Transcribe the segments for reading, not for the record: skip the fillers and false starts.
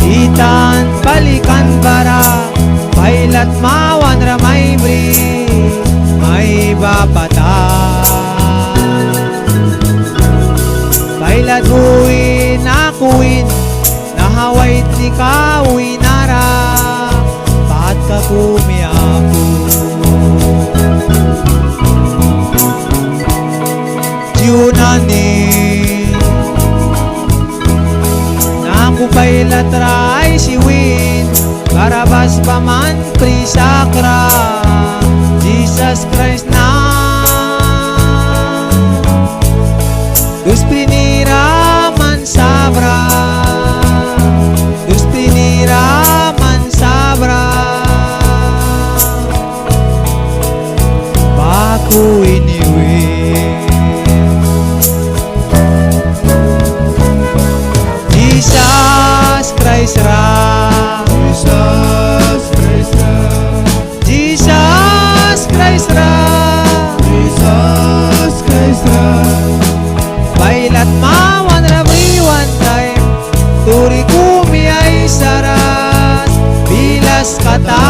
Itan balikan bara bailat mawan ramai bri may bapata bailat huwin akuin nahawait ni kawin nara bahat ka kumiyaku Yunani Naku bailat rai siwin Karabas paman prisakra Jesus Christ na Dus pinira man sabra Dus pinira man sabra Baku iniwin Jesus Christ ra Jesus Christ ra Jesus Christ ra Jesus Christ ra bailat mawan rabri one time turi kumi ay saras bilas kata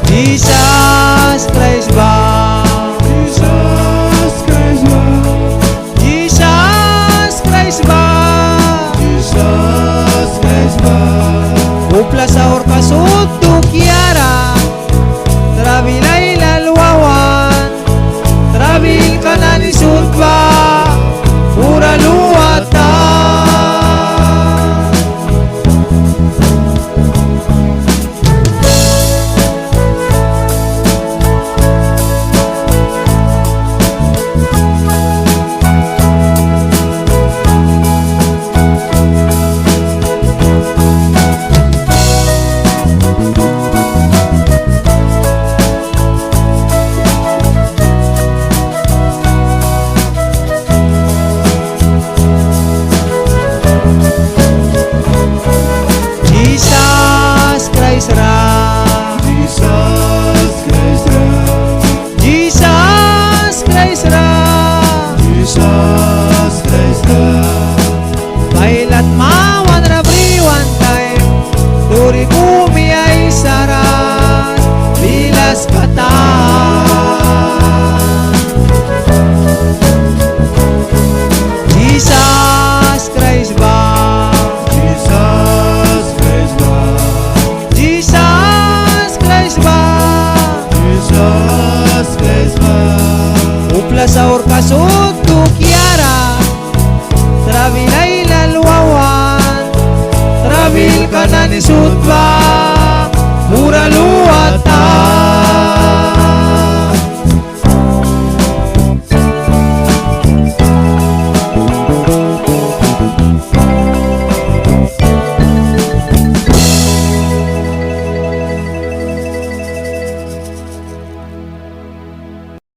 Jesus Christ ba Upla sa orkasot tu kiara Trabilay lalwawan Trabil ka na ni sutba Pura luwata Jesus Christ ra Jesus Christ ra Jesus Christ ra Jesus Christ ra bailat mawan rabri one time turi kumi ay saras bilas kata Jesus Christ ba Jesus Christ ba Jesus Christ ba Jesus Christ ba upla sa orkasot tu kiara trabilay lalwawan trabil ka na ni sutba mura